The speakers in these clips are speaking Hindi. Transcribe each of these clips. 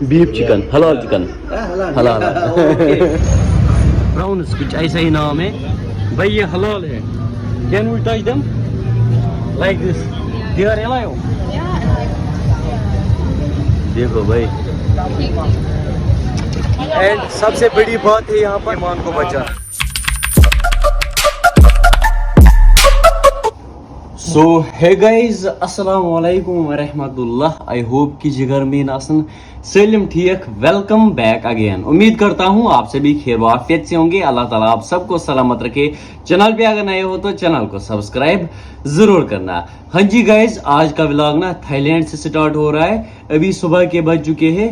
बीफ चिकन, हलाल चिकन, हलाल। प्राउंस कुछ ऐसा ही नाम है भाई, ये हलाल है। Can we touch them like this? They are alive. देखो भाई, एंड सबसे बड़ी बात है यहाँ पर ईमान को बचा। सो हे गाइज, अस्सलामु अलैकुम वरहमतुल्लाह। आई होप कि जिगर में आसन सलिम ठीक। Welcome back again. उम्मीद करता हूँ आप सभी खैर वाफियत से होंगे। अल्लाह ताला आप सबको सलामत रखे। चैनल पे अगर नए हो तो चैनल को सब्सक्राइब जरूर करना। हाँ जी गाइज, आज का व्लॉग ना थाईलैंड से स्टार्ट हो रहा है। अभी सुबह के बज चुके हैं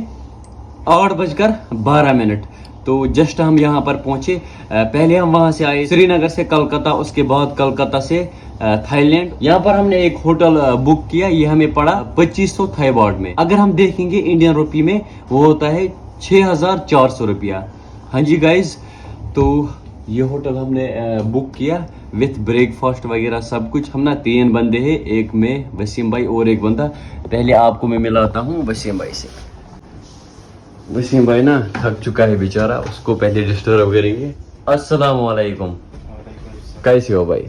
8:12। तो जस्ट हम यहाँ पर पहुंचे। पहले हम वहां से आए श्रीनगर से कलकत्ता, उसके बाद कलकत्ता से थाईलैंड। यहाँ पर हमने एक होटल बुक किया। ये हमें पड़ा 2500 थाई बाट में। अगर हम देखेंगे इंडियन रुपी में वो होता है 6400 रुपया। हाँ जी गाइज, तो ये होटल हमने बुक किया विथ ब्रेकफास्ट वगैरह सब कुछ। हम ना 3 बंदे हैं, एक मैं, वसीम भाई और एक बंदा। पहले आपको मैं मिलाता हूँ वसीम भाई से। वसीम भाई ना थक चुका है बेचारा, उसको पहले डिस्टर्ब करेंगे। अस्सलाम वालेकुम, कैसे हो भाई?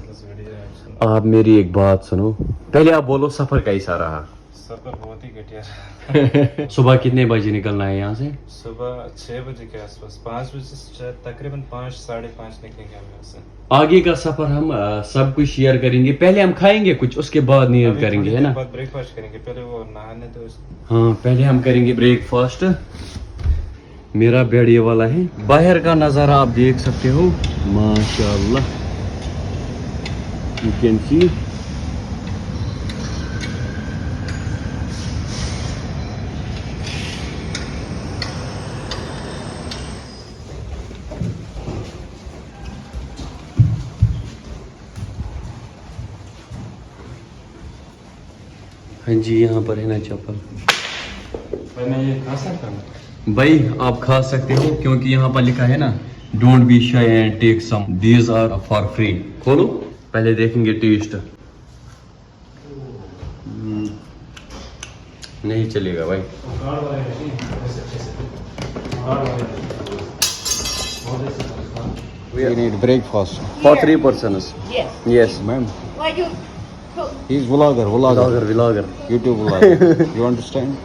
आप मेरी एक बात सुनो, पहले आप बोलो सफर कैसा रहा? सफर बहुत ही घटिया। सुबह कितने बजे निकलना है यहाँ से? सुबह 6 बजे के आसपास, 5 बजे से तकरीबन 5 साढ़े 5 निकलेंगे हम यहाँ से। आगे का सफर हम सब कुछ शेयर करेंगे। पहले हम खाएंगे कुछ, उसके बाद नियत करेंगे, है ना? बाद ब्रेकफास्ट करेंगे, पहले वो नहाने तो। हाँ, पहले हम करेंगे ब्रेकफास्ट। मेरा बेड ये वाला है। बाहर का नज़ारा आप देख सकते हो, माशाल्लाह, यू कैन सी। हाँ जी, यहाँ पर है ना चप्पल। मैं ये खा सकता हूँ भाई? आप खा सकते हो क्योंकि यहाँ पर लिखा है ना, don't be shy and take some, these are for free. खोलो, पहले देखेंगे टेस्ट। नहीं चलेगा भाई। We need breakfast. For 3 persons. Yes. Yes. Ma'am, Why you cook? he's vlogger. Vlogger. YouTube vlogger. You understand?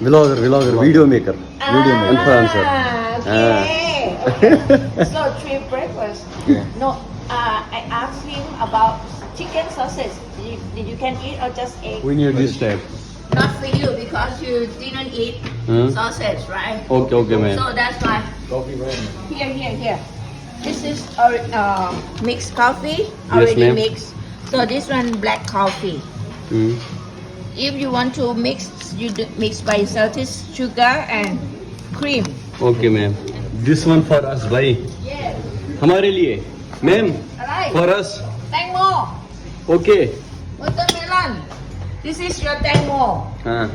Vlogger, video maker. Video maker. Influencer. Okay. So 3 breakfast. Yeah. No, I asked him about chicken sausage. Did you can eat or just egg? We need this type. Not for you because you didn't eat sausage, right? Okay, man. So that's why. Here. This is mixed coffee, already ma'am. mixed. So this one black coffee. Hmm. If you want to mix, you do mix by yourself. This sugar and cream. Okay, ma'am. This one for us, भाई. Yes. हमारे लिए, ma'am. Alright. For us. Tangmo. Okay. Watermelon. This is your tangmo. हाँ.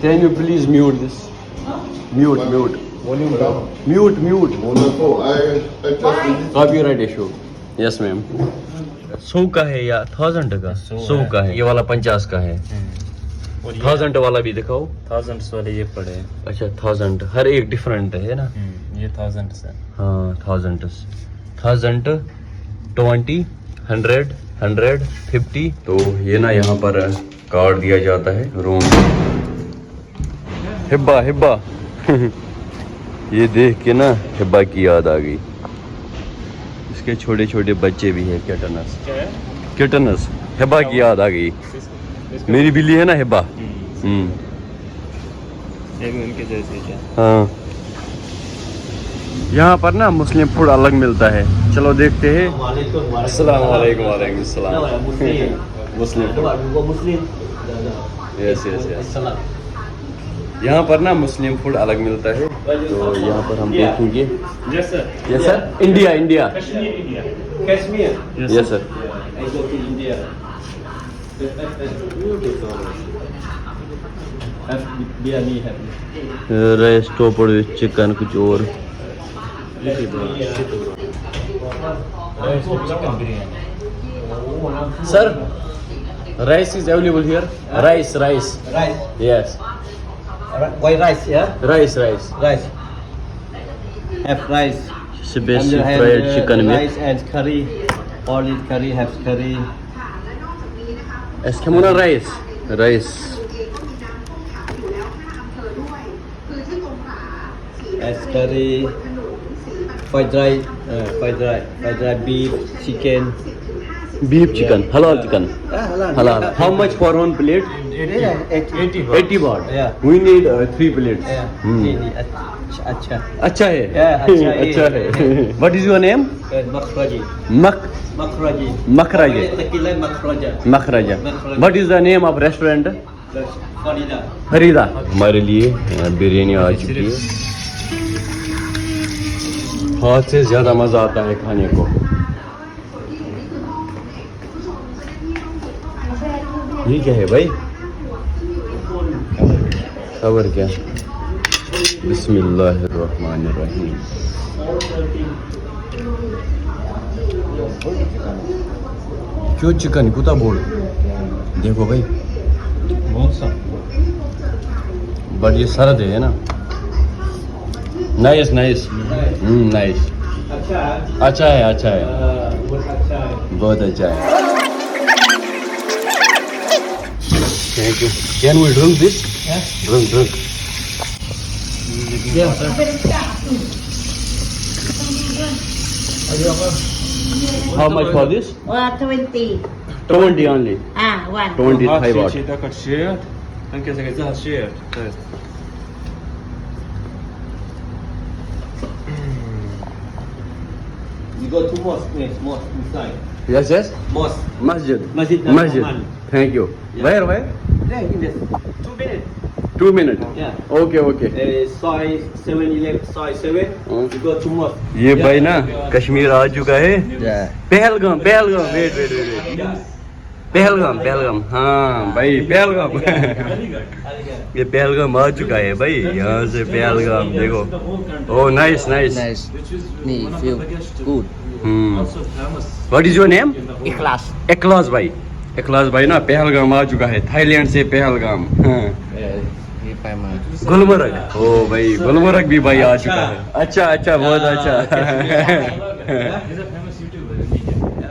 Can you please mute this? Mute. Volume down. Mute. Wonderful. I tested. Copyright issue. Yes, ma'am. 100 का है या 1000 का? 100 का है। ये वाला 50 का है। और ये 1000 वाला भी दिखाओ। 1000 वाले ये पड़े हैं। अच्छा, 1000 हर एक डिफरेंट है ना? ये 1000 से। हाँ, 1000, 20, 100, 50। तो ये ना यहाँ पर कार्ड दिया जाता है रूम। हिब्बा ये देख के ना हिब्बा की याद आ गई। इसके छोटे छोटे बच्चे भी हैं, किटनस। हिब्बा की याद आ गई। मेरी बिल्ली है ना हिब्बा। ये भी उनके जैसे क्या? हाँ, यहाँ पर ना मुस्लिम फूड अलग मिलता है। चलो देखते हैं। अस्सलाम वालेकुम। मुस्लिम यस। यहाँ पर ना मुस्लिम फूड अलग मिलता है, तो यहाँ पर हम देखेंगे। Yes sir. India. Kashmir. Yes sir. Rice topper with chicken, कुछ और। Chicken biryani. Sir, rice is available here. Rice. Rice. Yes. White rice, yeah? Rice. Rice. Have rice. Spicy And have, fried chicken rice में. and curry. All is curry, have curry. Eskimo rice. Rice. Has curry. Fried rice, beef, chicken. Beef chicken. Halal chicken. Halal. Halal. How much for one plate? 80 80 baht. Yeah. We need 3 plates. Yeah. Hmm. Acha. अच्छा है. Yeah, अच्छा है. अच्छा है. What is your name? Makhraji. Makhraja. Tequila Makhraja. Makhraja. What is the name of restaurant? Farida. Farida. हमारे लिए बिरयानी आ चुकी है. हाथ से ज्यादा मजा आता है खाने को. ये क्या है भाई? खबर क्या? बिस्मिल्लाहिर्रहमानिर्रहीम. क्यों चिकन कुता बोल? देखो भाई. बट ये सरद है ना. नाइस. नाइस. अच्छा है. बहुत अच्छा है. Thank you. Can we drink this? Yeah. Drink. Yeah. How much for this? 20. 20 only. One. 20 Thai baht. Danke sehr, sehr schön. You go to mosque inside. Yes. Mosque. Masjid. Masjid. Thank you. Yeah. Where? Yeah, in this 2 minutes. 2 minutes. Yeah. Okay. Size 7-11, size 7. You go to mosque. ये भाई ना कश्मीर आ चुका है. Yeah. पहलगाम. वेट. पहलगाम. हाँ भाई पहलगाम. ये पहलगाम आ चुका है भाई. यहाँ से पहलगाम देखो. Oh nice. Nice. Me feel good. What is your name? Ikhlas. इखलास भाई ना पहलगाम आ चुका है. थाईलैंड से पहलगाम. गुलमर्ग. ओ भाई गुलमर्ग भी भाई आ चुका है. अच्छा बहुत अच्छा.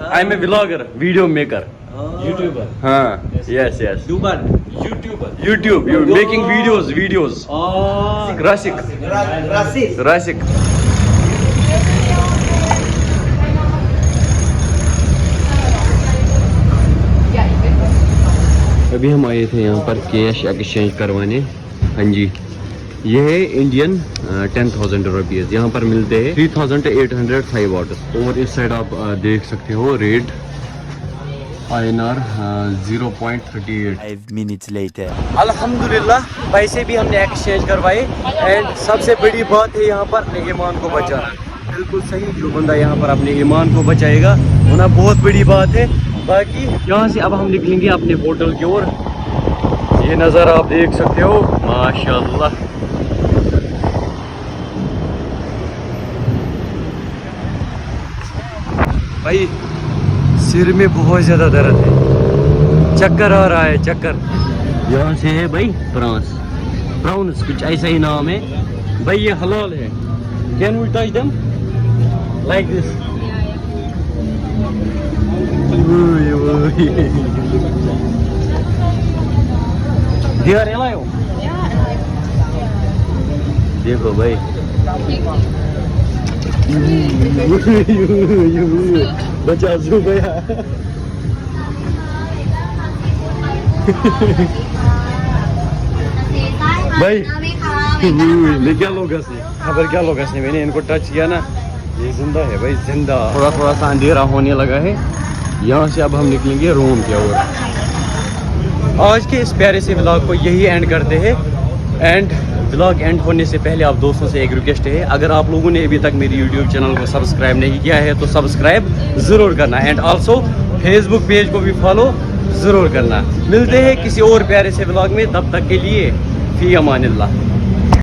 I am a vlogger, video maker. YouTuber. हाँ. Yes. YouTuber. YouTube. You making videos. Oh. Rasik. अभी हम आए थे यहाँ पर कैश एक्सचेंज करवाने. हाँ जी. ये है इंडियन 10,000 रुपीज़. यहाँ पर मिलते हैं 3,800 थाई बाट. और इस साइड आप देख सकते हो रेट INR 0.38. 5 minutes later. अल्हम्दुलिल्लाह पैसे भी हमने एक्सचेंज करवाए. एंड सबसे बड़ी बात है यहाँ पर अपने ईमान को बचाना. बिल्कुल सही. जो बंदा यहाँ पर अपने ईमान को बचाएगा वो ना बहुत बड़ी बात है. बाकी यहाँ से अब हम निकलेंगे अपने होटल की ओर. ये नज़ारा आप देख सकते हो. माशाल्लाह. भाई सिर में बहुत ज़्यादा दर्द है. चक्कर आ रहा है. यहाँ से है भाई प्राउंस कुछ ऐसा ही नाम है भाई. ये हलाल है. Can we touch them like this? They are alive. देखो भाई. बचा जो गया. भाई क्या लोग से मैंने इनको टच किया ना. ये जिंदा है भाई, जिंदा. थोड़ा सा अंधेरा होने लगा है. यहाँ से अब हम निकलेंगे रूम की ओर. आज के इस प्यारे से व्लॉग को यही एंड करते हैं. एंड व्लॉग एंड होने से पहले आप दोस्तों से एक रिक्वेस्ट है, अगर आप लोगों ने अभी तक मेरी यूट्यूब चैनल को सब्सक्राइब नहीं किया है तो सब्सक्राइब ज़रूर करना. एंड आल्सो फेसबुक पेज को भी फॉलो ज़रूर करना. मिलते हैं किसी और प्यारे से व्लॉग में. तब तक के लिए फी अमानिल्लाह.